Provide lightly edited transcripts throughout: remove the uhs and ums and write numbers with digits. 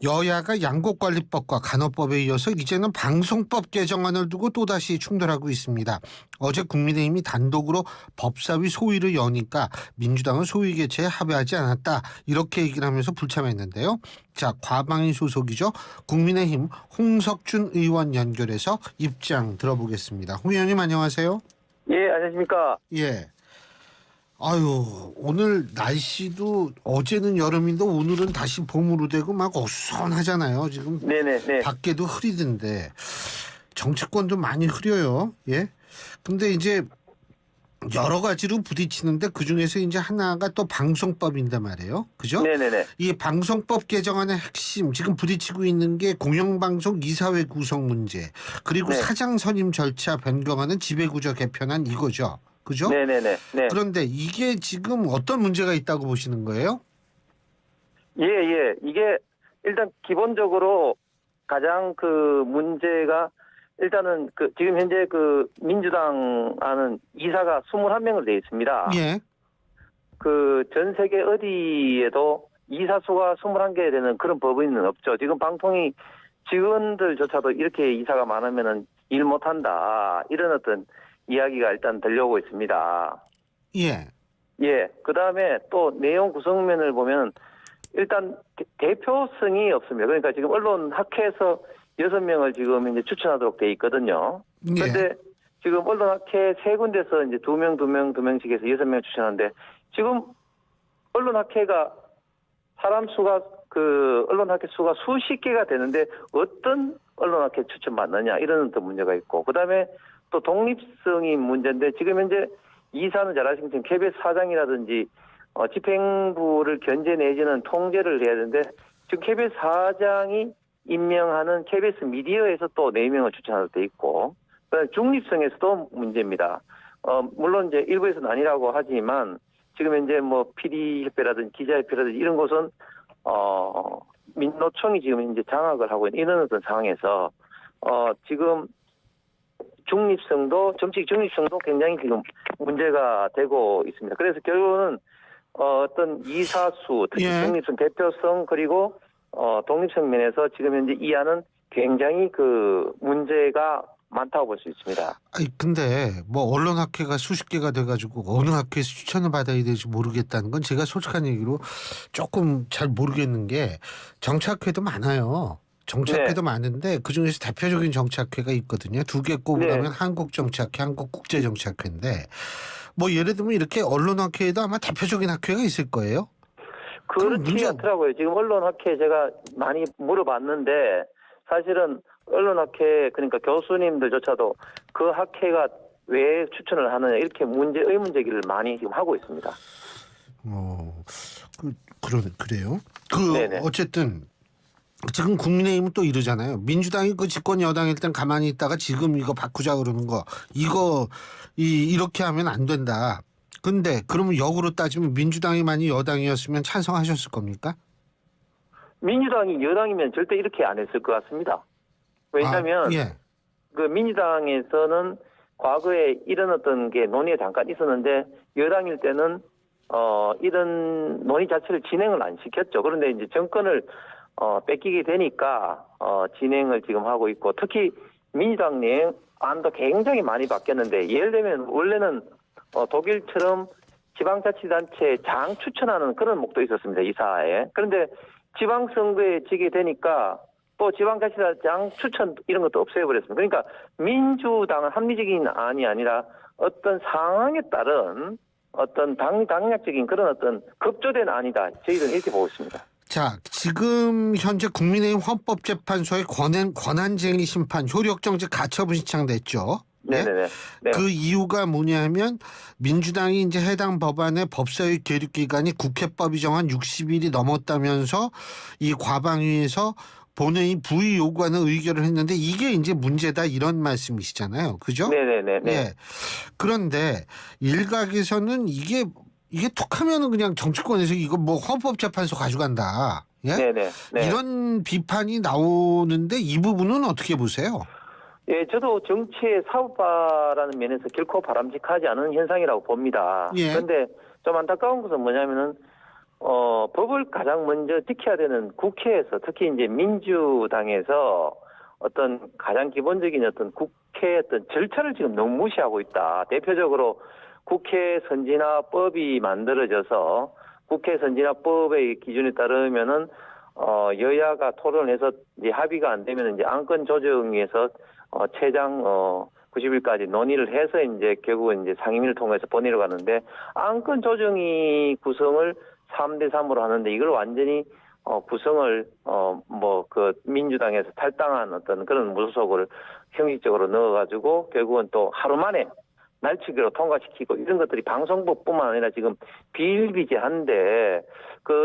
여야가 양곡관리법과 간호법에 이어서 이제는 방송법 개정안을 두고 또다시 충돌하고 있습니다. 어제 국민의힘이 단독으로 법사위 소위를 여니까 민주당은 소위 개최에 합의하지 않았다, 이렇게 얘기를 하면서 불참했는데요. 자, 과방위 소속이죠. 국민의힘 홍석준 의원 연결해서 입장 들어보겠습니다. 홍 의원님 안녕하세요. 예, 안녕하십니까. 예. 아유, 오늘 날씨도 어제는 여름인데 오늘은 다시 봄으로 되고 막 어수선하잖아요. 지금 네네네. 밖에도 흐리던데 정치권도 많이 흐려요. 예. 근데 이제 여러 가지로 부딪히는데 그 중에서 이제 하나가 또 방송법인데 말이에요. 그죠? 네네네. 이 방송법 개정안의 핵심, 지금 부딪히고 있는 게 공영방송 이사회 구성 문제, 그리고 네. 사장 선임 절차 변경하는 지배구조 개편안, 이거죠. 그죠? 네네네. 네. 그런데 이게 지금 어떤 문제가 있다고 보시는 거예요? 예, 예. 이게 일단 기본적으로 가장 그 문제가 일단은 그 지금 현재 그 민주당 안은 이사가 21명으로 되어 있습니다. 예. 그 전 세계 어디에도 이사 수가 21개 되는 그런 법인은 없죠. 지금 방통위 직원들조차도 이렇게 이사가 많으면은 일 못한다, 이런 어떤 이야기가 일단 들려오고 있습니다. 예. 예. 그 다음에 또 내용 구성면을 보면 일단 대표성이 없습니다. 그러니까 지금 언론학회에서 6명을 지금 이제 추천하도록 돼 있거든요. 예. 그런데 지금 언론학회 3군데서 이제 2명씩 해서 6명 추천하는데, 지금 언론학회가 사람 수가 그 언론학회 수가 수십 개가 되는데 어떤 언론학회 추천받느냐, 이런 또 문제가 있고, 그 다음에 또 독립성이 문제인데, 지금 현재 이사는 잘 아시는 것처럼 KBS 사장이라든지 집행부를 견제 내지는 통제를 해야 되는데, 지금 KBS 사장이 임명하는 KBS 미디어에서 또 4명을 추천하도록 돼 있고, 그다음에 중립성에서도 문제입니다. 물론 이제 일부에서는 아니라고 하지만 지금 현재 뭐 PD협회라든지 기자협회라든지 이런 곳은 민노총이 지금 이제 장악을 하고 있는 이런 어떤 상황에서 지금 정치 중립성도 굉장히 지금 문제가 되고 있습니다. 그래서 결국은 어떤 이사수, 특히 예. 중립성, 대표성, 그리고 독립성 면에서 지금 현재 이 안은 굉장히 그 문제가 많다고 볼 수 있습니다. 아니 근데 뭐 언론학회가 수십 개가 돼가지고 어느 학회에서 추천을 받아야 될지 모르겠다는 건 제가 솔직한 얘기로 조금 잘 모르겠는 게, 정치학회도 많아요. 정치학회도 많은데 그 중에서 대표적인 정치학회가 있거든요. 2개 꼽으라면 한국정치학회, 한국국제정치학회인데, 뭐 예를 들면 이렇게 언론학회에도 아마 대표적인 학회가 있을 거예요. 그렇지 않더라고요. 지금 언론학회 제가 많이 물어봤는데, 사실은 언론학회, 그러니까 교수님들조차도 그 학회가 왜 추천을 하느냐, 이렇게 의문 제기를 많이 지금 하고 있습니다. 그래요? 네네. 어쨌든 지금 국민의힘은 또 이러잖아요. 민주당이 그 집권 여당일 땐 가만히 있다가 지금 이거 바꾸자 그러는 거, 이렇게 하면 안 된다. 근데 그러면 역으로 따지면 민주당이 만약 여당이었으면 찬성하셨을 겁니까? 민주당이 여당이면 절대 이렇게 안 했을 것 같습니다. 왜냐하면 그 민주당에서는 과거에 이런 어떤 게 논의가 잠깐 있었는데, 여당일 때는 이런 논의 자체를 진행을 안 시켰죠. 그런데 이제 정권을 뺏기게 되니까 진행을 지금 하고 있고, 특히 민주당 내 안도 굉장히 많이 바뀌었는데, 예를 들면 원래는 독일처럼 지방자치단체 장 추천하는 그런 목도 있었습니다, 이사에. 그런데 지방선거에 지게 되니까 또 지방자치단 추천 이런 것도 없애버렸습니다. 그러니까 민주당은 합리적인 안이 아니라 어떤 상황에 따른 어떤 당략적인 그런 어떤 급조된 안이다, 저희들은 이렇게 보고 있습니다. 자, 지금 현재 국민의힘 헌법재판소의 권한쟁의 심판 효력정지 가처분 신청됐죠. 네네네. 네. 그 이유가 뭐냐면 민주당이 이제 해당 법안의 법사위 계류 기간이 국회법이 정한 60일이 넘었다면서 이 과방위에서 본회의 부의 요구하는 의결을 했는데, 이게 이제 문제다, 이런 말씀이시잖아요. 그죠? 네네네. 네. 예. 그런데 일각에서는 이게 툭하면은 그냥 정치권에서 이거 뭐 헌법재판소 가져간다. 예? 네네. 네. 이런 비판이 나오는데 이 부분은 어떻게 보세요? 예, 저도 정치의 사업화라는 면에서 결코 바람직하지 않은 현상이라고 봅니다. 예. 그런데 좀 안타까운 것은 뭐냐면은 법을 가장 먼저 지켜야 되는 국회에서, 특히 이제 민주당에서 어떤 가장 기본적인 어떤 국회의 어떤 절차를 지금 너무 무시하고 있다. 대표적으로 국회 선진화법이 만들어져서 국회 선진화법의 기준에 따르면은 여야가 토론해서 이제 합의가 안 되면 이제 안건 조정위에서 최장 90일까지 논의를 해서 이제 결국은 이제 상임위를 통해서 본회의로 가는데, 안건 조정위 구성을 3대 3으로 하는데 이걸 완전히 구성을 민주당에서 탈당한 어떤 그런 무소속을 형식적으로 넣어가지고 결국은 또 하루 만에 날치기로 통과시키고, 이런 것들이 방송법뿐만 아니라 지금 비일비재한데,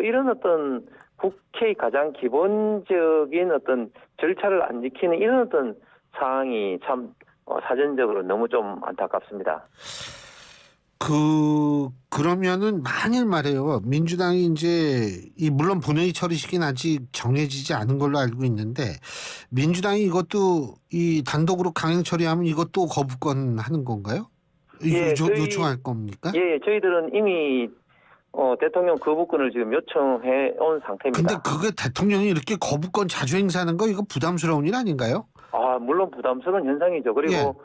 이런 어떤 국회의 가장 기본적인 어떤 절차를 안 지키는 이런 어떤 상황이 참 사전적으로 너무 좀 안타깝습니다. 그러면은 만일 말이에요. 민주당이 이제 물론 본회의 처리 시기는 아직 정해지지 않은 걸로 알고 있는데, 민주당이 이것도 이 단독으로 강행 처리하면 이것도 거부권 하는 건가요? 예, 요청할 겁니까? 예, 저희들은 이미 대통령 거부권을 지금 요청해 온 상태입니다. 근데 그게 대통령이 이렇게 거부권 자주 행사하는 거 이거 부담스러운 일 아닌가요? 물론 부담스러운 현상이죠. 그리고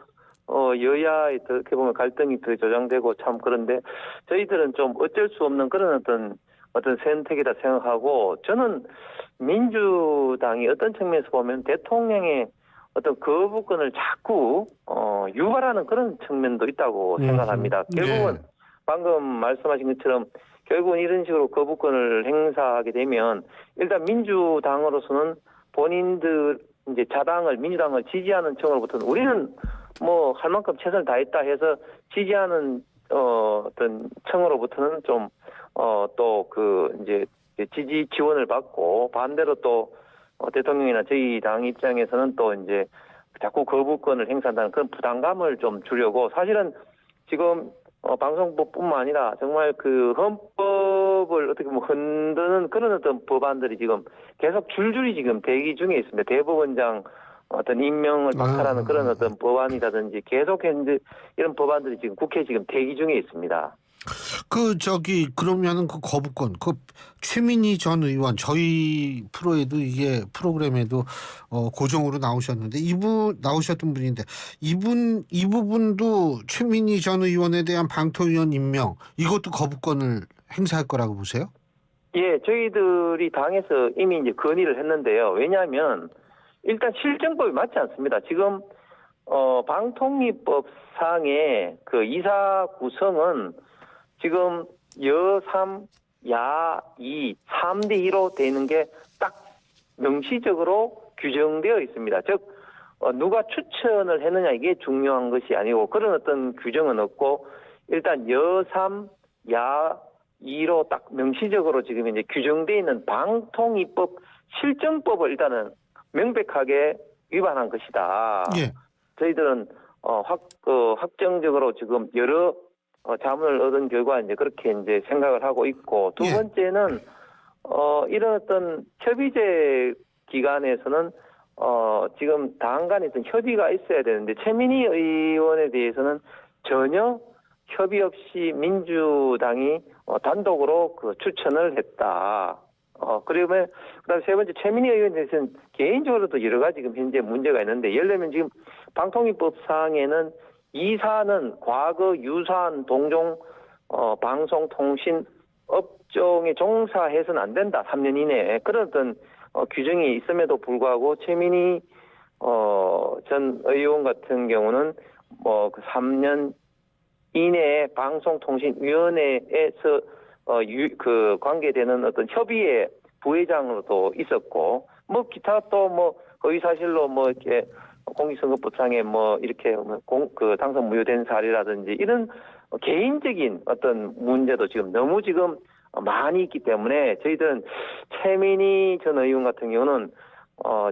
여야의 어떻게 보면 갈등이 더 조장되고 참 그런데, 저희들은 좀 어쩔 수 없는 그런 어떤 선택이라 생각하고, 저는 민주당이 어떤 측면에서 보면 대통령의 어떤 거부권을 자꾸 유발하는 그런 측면도 있다고 생각합니다. 결국은 방금 말씀하신 것처럼 결국은 이런 식으로 거부권을 행사하게 되면 일단 민주당으로서는 본인들 이제 민주당을 지지하는 층으로부터는 우리는 뭐 할 만큼 최선을 다했다 해서 지지하는 어떤 층으로부터는 좀 또 이제 지지 지원을 받고, 반대로 또 대통령이나 저희 당 입장에서는 또 이제 자꾸 거부권을 행사한다는 그런 부담감을 좀 주려고, 사실은 지금 방송법뿐만 아니라 정말 헌법을 어떻게 보면 흔드는 그런 어떤 법안들이 지금 계속 줄줄이 지금 대기 중에 있습니다. 대법원장 어떤 임명을 박탈하는 그런 어떤 법안이라든지 계속 현재 이런 법안들이 지금 국회에 지금 대기 중에 있습니다. 그러면은 거부권, 최민희 전 의원, 저희 프로그램에도 고정으로 나오셨는데, 나오셨던 분인데, 이 부분도 최민희 전 의원에 대한 방통위원 임명, 이것도 거부권을 행사할 거라고 보세요? 예, 저희들이 당에서 이미 이제 건의를 했는데요. 왜냐하면 일단 실정법이 맞지 않습니다. 지금 방통위법상의 이사 구성은 지금 여3, 야2, 3대 2로 되는 게 딱 명시적으로 규정되어 있습니다. 즉 누가 추천을 했느냐 이게 중요한 것이 아니고, 그런 어떤 규정은 없고, 일단 여3, 야2로 딱 명시적으로 지금 이제 규정되어 있는 방통위법 실정법을 일단은 명백하게 위반한 것이다. 예. 저희들은 확정적으로 지금 여러 자문을 얻은 결과 이제 그렇게 이제 생각을 하고 있고, 두 번째는 이런 어떤 협의제 기간에서는 지금 당 간에 어떤 협의가 있어야 되는데, 최민희 의원에 대해서는 전혀 협의 없이 민주당이 단독으로 추천을 했다. 그러면 그다음에 세 번째, 최민희 의원에 대해서는 개인적으로도 여러 가지 지금 현재 문제가 있는데, 예를 들면 지금 방통위법상에는 이사는 과거 유사한 동종 방송통신 업종에 종사해서는 안 된다. 3년 이내에. 그런 어떤 규정이 있음에도 불구하고 최민희 전 의원 같은 경우는 3년 이내에 방송통신위원회에서 관계되는 어떤 협의회 부회장으로도 있었고, 기타 또 허위사실로 이렇게 공직선거법상에 이렇게 당선 무효된 사례라든지 이런 개인적인 어떤 문제도 지금 너무 지금 많이 있기 때문에, 저희들은 최민희 전 의원 같은 경우는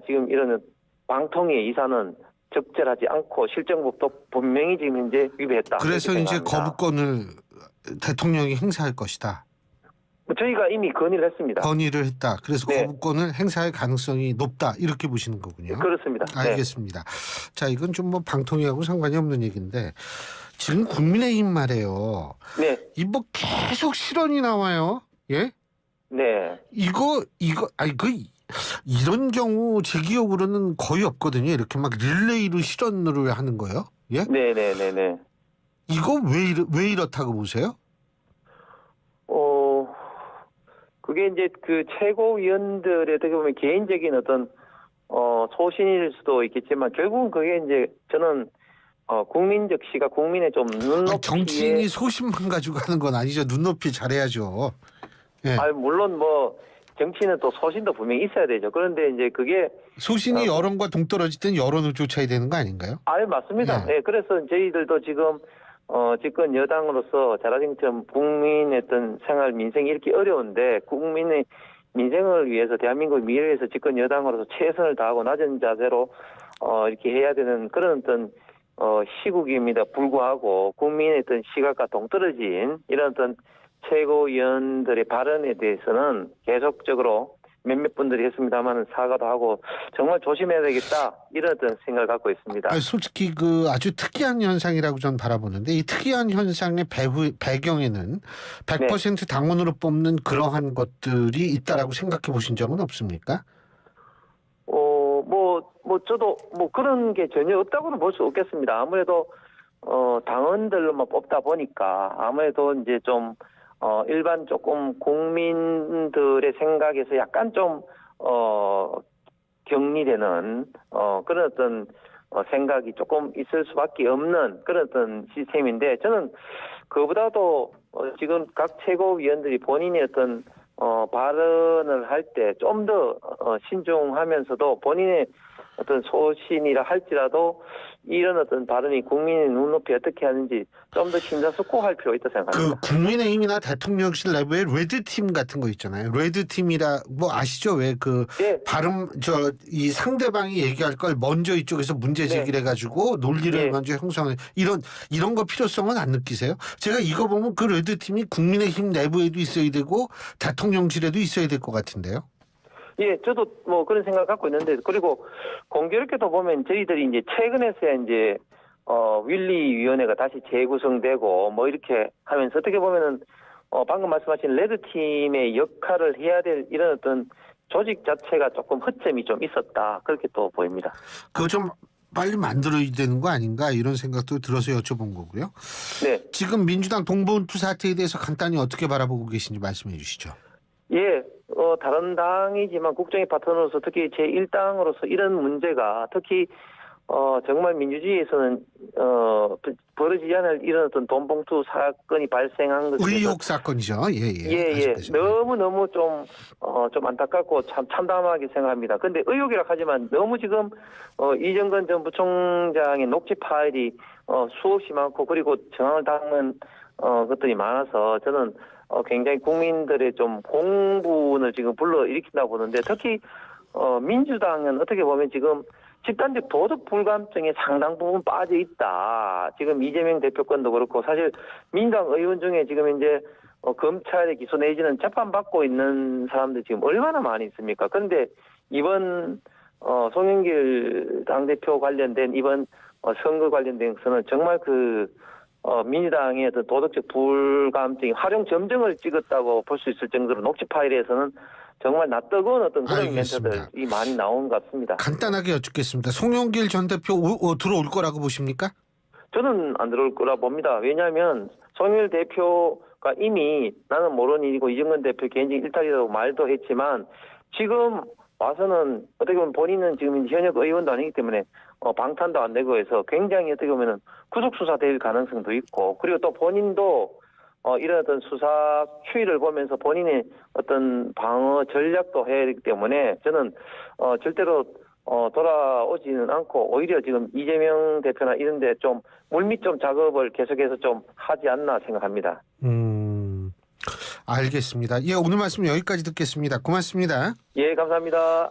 지금 이런 방통위 이사는 적절하지 않고 실정법도 분명히 지금 현재 위배했다. 그래서 이제 거부권을 대통령이 행사할 것이다. 저희가 이미 건의를 했습니다. 건의를 했다. 그래서 거부권을 행사할 가능성이 높다. 이렇게 보시는 거군요. 그렇습니다. 알겠습니다. 자, 이건 좀 방통위하고 상관이 없는 얘기인데, 지금 국민의힘 말이에요. 네. 계속 실언이 나와요. 예? 네. 아니 이런 경우 제 기억으로는 거의 없거든요. 이렇게 막 릴레이로 실현을 하는 거예요. 예? 네네네네. 이거 왜 이렇다고 보세요? 그게 이제 그 최고위원들의 어떻게 보면 개인적인 어떤 소신일 수도 있겠지만 결국은 그게 이제 저는 국민적 시각, 국민의 좀 눈높이에 정치인이 소신만 가지고 하는 건 아니죠. 눈높이 잘해야죠. 예. 물론 뭐 정치는 또 소신도 분명히 있어야 되죠. 그런데 이제 그게 소신이 여론과 동떨어질 땐 여론을 쫓아야 되는 거 아닌가요? 맞습니다. 예. 네, 그래서 저희들도 지금 집권 여당으로서 잘하신 것처럼 국민의 어떤 생활 민생이 이렇게 어려운데 국민의 민생을 위해서 대한민국 미래를 위해서 집권 여당으로서 최선을 다하고 낮은 자세로 이렇게 해야 되는 그런 어떤 시국입니다. 불구하고 국민의 어떤 시각과 동떨어진 이런 어떤 최고위원들의 발언에 대해서는 계속적으로 몇몇 분들이 했습니다만 사과도 하고 정말 조심해야 되겠다 이런 어떤 생각을 갖고 있습니다. 솔직히 그 아주 특이한 현상이라고 저는 바라보는데 이 특이한 현상의 배경에는 100% 당원으로 뽑는 그러한 것들이 있다라고 생각해 보신 적은 없습니까? 저도 그런 게 전혀 없다고는 볼 수 없겠습니다. 아무래도 당원들로만 뽑다 보니까 아무래도 이제 좀 일반 조금 국민들의 생각에서 약간 좀 격리되는 그런 어떤 생각이 조금 있을 수밖에 없는 그런 어떤 시스템인데 저는 그보다도 지금 각 최고위원들이 본인의 어떤 발언을 할 때 좀 더 신중하면서도 본인의 어떤 소신이라 할지라도 이런 어떤 발언이 국민의 눈높이 어떻게 하는지 좀 더 심사숙고할 필요가 있다 생각합니다. 그 국민의힘이나 대통령실 내부에 레드팀 같은 거 있잖아요. 레드팀이라 뭐 아시죠? 왜 그 발음 이 상대방이 얘기할 걸 먼저 이쪽에서 문제 제기를 해가지고 논리를 먼저 형성하는 이런 거 필요성은 안 느끼세요? 제가 이거 보면 그 레드팀이 국민의힘 내부에도 있어야 되고 대통령실에도 있어야 될 것 같은데요. 예, 저도 뭐 그런 생각을 갖고 있는데 그리고 공교롭게도 보면 저희들이 이제 최근에서야 이제 윌리 위원회가 다시 재구성되고 뭐 이렇게 하면서 어떻게 보면은 방금 말씀하신 레드팀의 역할을 해야 될 이런 어떤 조직 자체가 조금 허점이 좀 있었다 그렇게 또 보입니다. 그거 좀 빨리 만들어야 되는 거 아닌가 이런 생각도 들어서 여쭤본 거고요. 네. 지금 민주당 동봉투 사태에 대해서 간단히 어떻게 바라보고 계신지 말씀해 주시죠. 예, 다른 당이지만 국정의 파트너로서 특히 제1당으로서 이런 문제가 특히 정말 민주주의에서는 벌어지지 않을 이런 어떤 돈봉투 사건이 발생한 것에 의혹 사건이죠. 예. 너무 좀 안타깝고 참 참담하게 생각합니다. 근데 의혹이라 하지만 너무 지금 이정건 전 부총장의 녹취 파일이 수없이 많고 그리고 정황을 담은 것들이 많아서 저는 굉장히 국민들의 좀 공분을 지금 불러일으킨다고 보는데 특히 민주당은 어떻게 보면 지금 집단적 도덕 불감증에 상당 부분 빠져 있다. 지금 이재명 대표권도 그렇고 사실 민주당 의원 중에 지금 이제 검찰의 기소 내지는 재판받고 있는 사람들 지금 얼마나 많이 있습니까? 그런데 이번 송영길 당대표 관련된 이번 선거 관련된 것은 정말 민주당의 어떤 도덕적 불감증이 활용 점정을 찍었다고 볼 수 있을 정도로 녹취 파일에서는 정말 낯뜨거운 어떤 그런 멘트들이 많이 나온 것 같습니다. 간단하게 여쭙겠습니다. 송영길 전 대표 들어올 거라고 보십니까? 저는 안 들어올 거라 봅니다. 왜냐하면 송영길 대표가 이미 나는 모르는 일이고 이정건 대표 개인적인 일탈이라고 말도 했지만 지금 와서는 어떻게 보면 본인은 지금 현역 의원도 아니기 때문에 방탄도 안 되고 해서 굉장히 어떻게 보면은 구속 수사될 가능성도 있고 그리고 또 본인도 이런 어떤 수사 추이를 보면서 본인의 어떤 방어 전략도 해야 되기 때문에 저는 절대로 돌아오지는 않고 오히려 지금 이재명 대표나 이런데 좀 물밑 좀 작업을 계속해서 좀 하지 않나 생각합니다. 알겠습니다. 예, 오늘 말씀 여기까지 듣겠습니다. 고맙습니다. 예, 감사합니다.